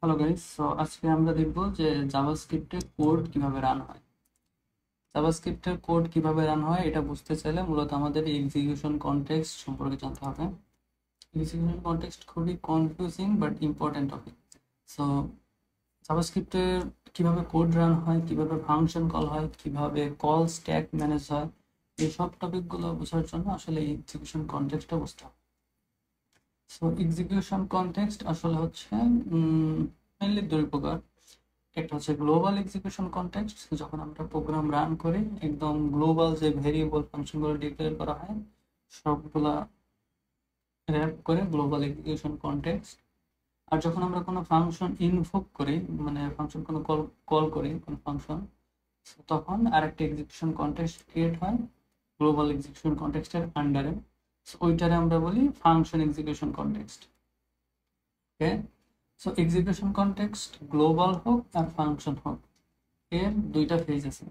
Hello guys, so আজকে আমরা দেখব যে জাভাস্ক্রিপ্টে কোড কিভাবে রান হয়। জাভাস্ক্রিপ্টের কোড কিভাবে রান হয় এটা বুঝতে চাইলে মূলত আমাদের এক্সিকিউশন কনটেক্সট সম্পর্কে জানতে হবে। এক্সিকিউশন কনটেক্সট খুবই confusing but important topic. So জাভাস্ক্রিপ্টে কিভাবে কোড রান হয়, কিভাবে ফাংশন কল হয়, কিভাবে কল স্ট্যাক ম্যানেজ হয়, এই সব টপিকগুলো বোঝার জন্য আসলে এক্সিকিউশন কনটেক্সটটা বুঝতে হবে। সো এক্সিকিউশন কনটেক্সট আসলে হচ্ছে মেইনলি দুই প্রকার। একটা হচ্ছে গ্লোবাল এক্সিকিউশন কনটেক্সট, যখন আমরা প্রোগ্রাম রান করি একদম গ্লোবাল যে ভেরিয়েবল ফাংশনগুলো ডিক্লেয়ার করা হয় সবগুলা র্যাপ করে গ্লোবাল এক্সিকিউশন কনটেক্সট। আর যখন আমরা কোনো ফাংশন ইনভোক করি, মানে ফাংশন কোনো কল কল করি কোনো ফাংশন, তখন আরেকটা এক্সিকিউশন কনটেক্সট ক্রিয়েট হয় গ্লোবাল এক্সিকিউশন কনটেক্সটের আন্ডারে। ওইটারে আমরা বলি ফাংশন এক্সিকিউশন কনটেক্সট। ওকে, সো এক্সিকিউশন কনটেক্সট গ্লোবাল হোক আর ফাংশন হোক, এর দুইটা ফেজ আছে।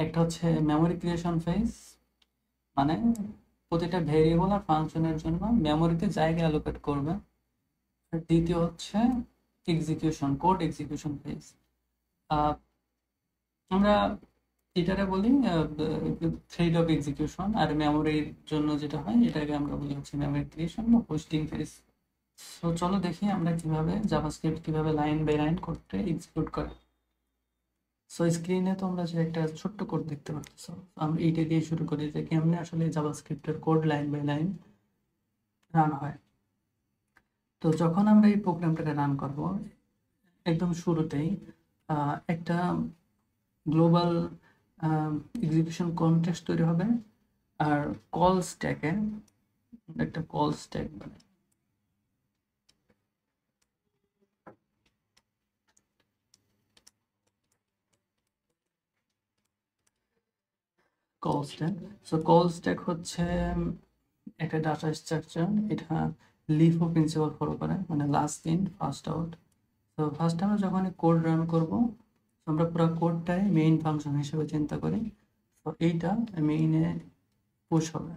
একটা হচ্ছে মেমোরি ক্রিয়েশন ফেজ, মানে প্রতিটা ভেরিয়েবল আর ফাংশনের জন্য মেমোরিতে জায়গা অ্যালোকেট করবে। আর দ্বিতীয় হচ্ছে এক্সিকিউশন কোড এক্সিকিউশন ফেজ। আমরা এটারে বলি থ্রেড অফ এক্সিকিউশন, আর মেমোরির জন্য যেটা হয় এটাকে আমরা বলি হচ্ছে মেমোরি ক্রিয়েশন বা হোস্টিং ফেজ। সো চলো দেখি আমরা কিভাবে জাভাস্ক্রিপ্ট কিভাবে লাইন বাই লাইন কোডটা এক্সিকিউট করে। সো স্ক্রিনে তোমরা যে একটা ছোট্ট কোড দেখতে পাচ্ছ, আমরা এইটা দিয়ে শুরু করি যে কেমনে আসলে জাভাস্ক্রিপ্টের code line by line run হয়। তো যখন আমরা এই প্রোগ্রামটাকে রান করব, একদম শুরুতেই একটা গ্লোবাল এক্সিকিউশন কনটেক্সট তৈরি হবে, আর কল স্ট্যাকে একটা কল স্ট্যাক মানে call stack. So call stack হচ্ছে একটা ডাটা স্ট্রাকচার, এটা লিফও প্রিন্সিপাল ফলো করে, মানে লাস্ট ইন ফার্স্ট আউট। তো ফার্স্ট আমরা যখন কোড রান করব, আমরা পুরো কোডটাই মেইন ফাংশন হিসেবে চিন্তা করি। তো এইটা মেইনে পুশ হবে,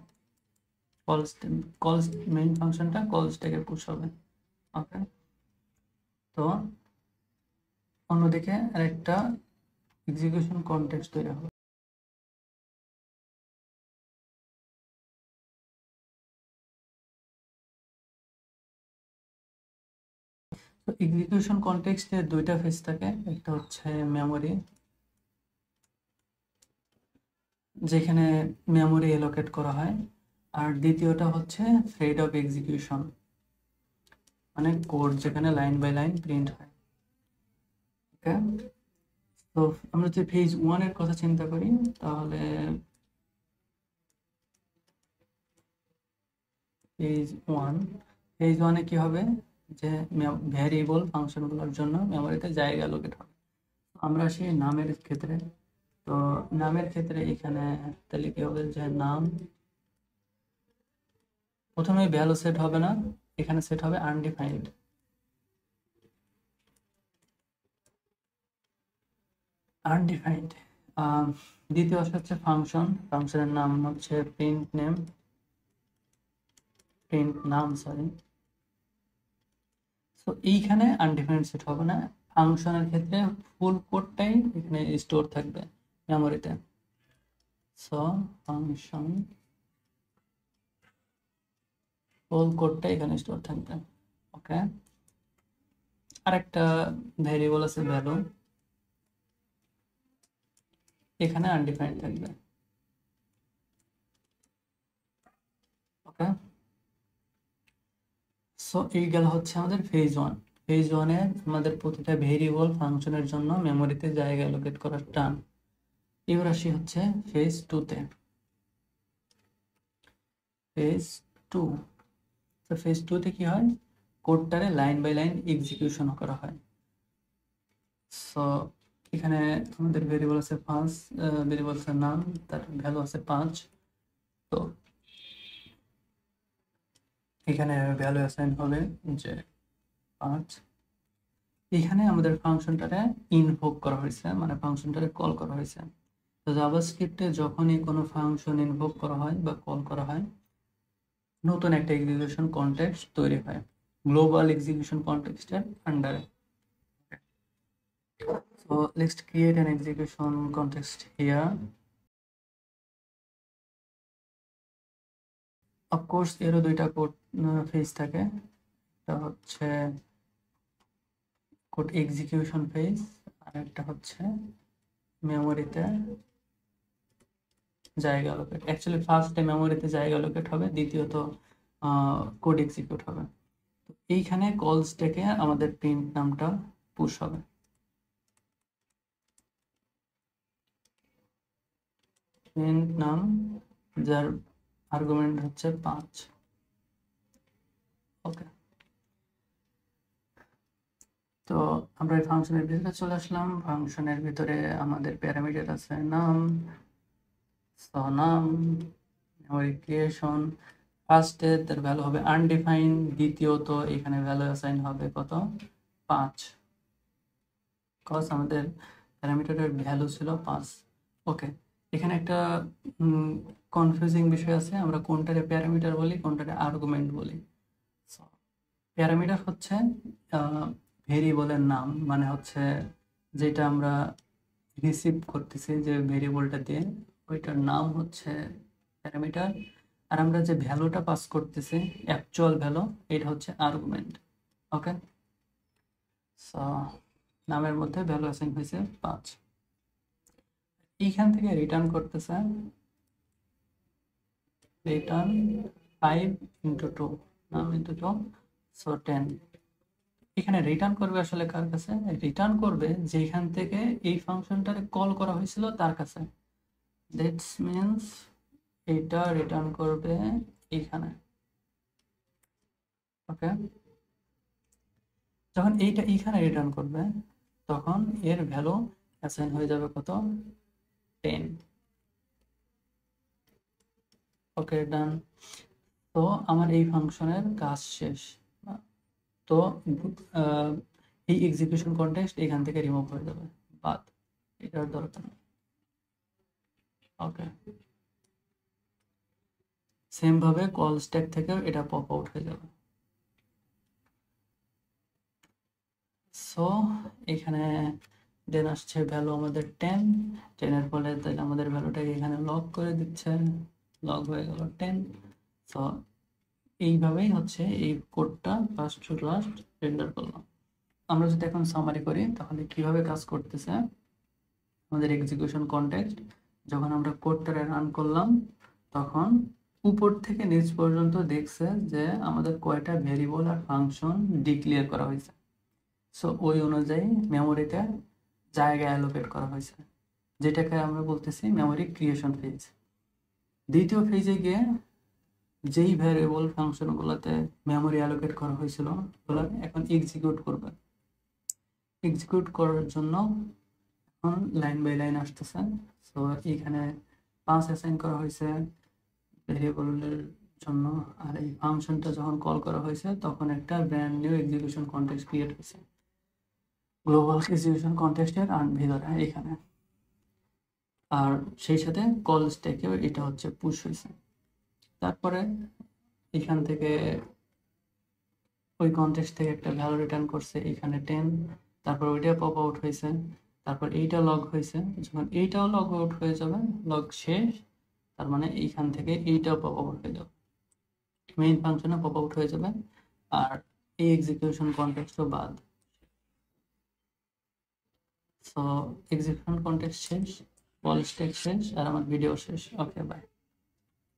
কল কল মেইন ফাংশনটা কল স্ট্যাকে পুশ হবে। ওকে, তো অন্যদিকে আরেকটা এক্সিকিউশন কনটেক্সট তৈরি হবে। তো এক্সিকিউশন কনটেক্সটের দুইটা ফেজ থাকে, একটা হচ্ছে মেমোরি, যেখানে মেমোরি এলোকেট করা হয়, আর দ্বিতীয়টা হচ্ছে থ্রেড অফ এক্সিকিউশন, মানে কোড যেখানে লাইন বাই লাইন প্রিন্ট হয়। ওকে, তো আমরা যে ফেজ 1 এর কথা চিন্তা করি, তাহলে ফেজ 1 এ কি হবে যে ভ্যারিয়েবল ফাংশনগুলোর জন্য মেমোরিতে জায়গা অ্যালোকেট হবে। আমরা আসি নামের ক্ষেত্রে। তো নামের ক্ষেত্রে এখানে তাহলে কি হবে যে নাম প্রথমে ভ্যালু সেট হবে না, এখানে সেট হবে আনডিফাইন্ড। আনডিফাইন্ড দ্বিতীয় হচ্ছে ফাংশন, ফাংশনের নাম হচ্ছে প্রিন্ট নাম সরি। তো এইখানে আনডিফাইন্ড সেট হবে না, ফাংশনের ক্ষেত্রে ফুল কোডটাই এখানে স্টোর থাকবে মেমোরিতে। সো ফাংশন ফুল কোডটা এখানে স্টোর থাকবে। ওকে, আরেকটা ভ্যারিয়েবল আছে ভ্যালু, এখানে আনডিফাইন্ড থাকবে। ওকে, সো এই গেল হচ্ছে আমাদের ফেজ 1। ফেজ 1 এ আমাদের প্রতিটা ভেরিয়েবল ফাংশনের জন্য মেমোরিতে জায়গা অ্যালোকেট করার টান। এবার আসি হচ্ছে ফেজ 2 তে। ফেজ 2, তো ফেজ 2 তে কি হয়, কোডটারে লাইন বাই লাইন এক্সিকিউশন করা হয়। সো এখানে আমাদের ভেরিয়েবল আছে 5, ভেরিয়েবল আছে নাম, তার ভ্যালু আছে 5। তো এখানে ভ্যালু অ্যাসাইন হবে যে 5। এখানে আমাদের ফাংশনটারে ইনভোক করা হয়েছে, মানে ফাংশনটারে কল করা হয়েছে। তো জাভাস্ক্রিপ্টে যখনই কোনো ফাংশন ইনভোক করা হয় বা কল করা হয়, নতুন একটা এক্সিকিউশন কনটেক্সট তৈরি হয় গ্লোবাল এক্সিকিউশন কনটেক্সটের আন্ডারে। So let's create an execution context here. Of course এরও দুইটা কোড ফেজ থাকে, একটা হচ্ছে কোড এক্সিকিউশন ফেজ আর একটা হচ্ছে মেমোরিতে জায়গা অ্যালোকেট। অ্যাকচুয়ালি ফার্স্টে মেমোরিতে জায়গা অ্যালোকেট হবে, দ্বিতীয়ত কোড এক্সিকিউট হবে। তো এইখানে কল স্ট্যাকে আমাদের প্রিন্ট নামটা পুশ হবে। প্রিন্ট নাম যার আর্গুমেন্ট হচ্ছে 5। ওকে, তো আমরা এই ফাংশনের ভিতরে চলে আসলাম। ফাংশনের ভিতরে আমাদের প্যারামিটার আছে নাম, নাম, মেমোরি ক্রিয়েশন। ফার্স্টে তার ভ্যালু হবে আনডিফাইন, দ্বিতীয়ত এখানে ভ্যালু অ্যাসাইন হবে কত 5, কজ আমাদের প্যারামিটারের ভ্যালু ছিল 5। ওকে, এখানে একটা কনফিউজিং বিষয় আছে, আমরা কোনটারে প্যারামিটার বলি কোনটারে আর্গুমেন্ট বলি। প্যারামিটার হচ্ছে ভেরিয়েবলের নাম, মানে হচ্ছে যেটা আমরা রিসিভ করতেছি যে ভেরিয়েবলটা দিয়ে ওইটার নাম হচ্ছে প্যারামিটার, আর আমরা যে ভ্যালুটা পাস করতেছি অ্যাকচুয়াল ভ্যালু এটা হচ্ছে আর্গুমেন্ট। ওকে, সো নামের মধ্যে ভ্যালু অ্যাসাইন হয়েছে 5। এইখান থেকে রিটার্ন করতেছে রিটার্ন 5 × 2, নাম × 2, সো 10। এখানে রিটার্ন করবে আসলে কার কাছে? রিটার্ন করবে যেখান থেকে এই ফাংশনটারে কল করা হয়েছিল তার কাছে। দ্যাটস মিন্স এটা রিটার্ন করবে এইখানে। ওকে, যখন এইটা এইখানে রিটার্ন করবে তখন এর ভ্যালু অ্যাসাইন হয়ে যাবে কত 10। ওকে, ডান। তো আমার এই ফাংশনের কাজ শেষ। তো এই এক্সিকিউশন কনটেক্সট এখান থেকে রিমুভ হয়ে যাবে, বাদ, এটার দরকার নেই। ওকে, সেম ভাবে কল স্ট্যাক থেকেও এটা পপ আউট হয়ে যাবে। সো এখানে দেন আসছে ভ্যালু আমাদের 10, 10-এর ফলে তাহলে আমাদের ভ্যালুটাকে এখানে লক করে দিচ্ছে, লক হয়ে গেল 10। সো এইভাবেই হচ্ছে এই কোডটা ফার্স্ট টু লাস্ট রেন্ডার করলাম। আমরা যদি এখন সামারি করি তাহলে কিভাবে কাজ করতেছে আমাদের এক্সিকিউশন কনটেক্সট। যখন আমরা কোডটা রান করলাম তখন উপর থেকে নিচ পর্যন্ত দেখছে যে আমাদের কয়টা ভেরিয়েবল আর ফাংশন ডিক্লেয়ার করা হয়েছে। সো ওই অনুযায়ী মেমোরিতে জায়গা অ্যালোকেট করা হয়েছে, যেটাকে আমরা বলতেছি মেমোরি ক্রিয়েশন ফেজ। দ্বিতীয় ফেজে গিয়ে যেই ভ্যারিয়েবল ফাংশনগুলোতে মেমোরি অ্যালোকেট করা হয়েছিল ওগুলো এখন এক্সিকিউট করবে। এক্সিকিউট করার জন্য এখন লাইন বাই লাইন আসতেছে। সো এখানে 5 অ্যাসাইন করা হয়েছে ভেরিয়েবলের জন্য, আর এই ফাংশনটা যখন কল করা হয়েছে তখন একটা brand new execution context create হয়েছে গ্লোবাল এক্সিকিউশন কনটেক্সটের ভিতরে এখানে, আর সেই সাথে কল স্ট্যাকেও এটা হচ্ছে পুশ হয়েছে। তারপরে এখান থেকে ওই কনটেক্সট থেকে একটা ভ্যালু রিটার্ন করছে এখানে 10, তারপর ওইটা পপ আউট হয়েছে, তারপর এইটা লগ হয়েছে। যখন এইটাও লগ আউট হয়ে যাবে, লগ শেষ, তার মানে এইখান থেকে এইটাও পপ আউট হয়ে যাবে, মেইন ফাংশনে পপ আউট হয়ে যাবে, আর এই এক্সিকিউশন কনটেক্সটও বাদ। সো এক্সিকিউশন কনটেক্সট শেষ, কল স্ট্যাক শেষ, আর আমার ভিডিও শেষ। ওকে, বাই।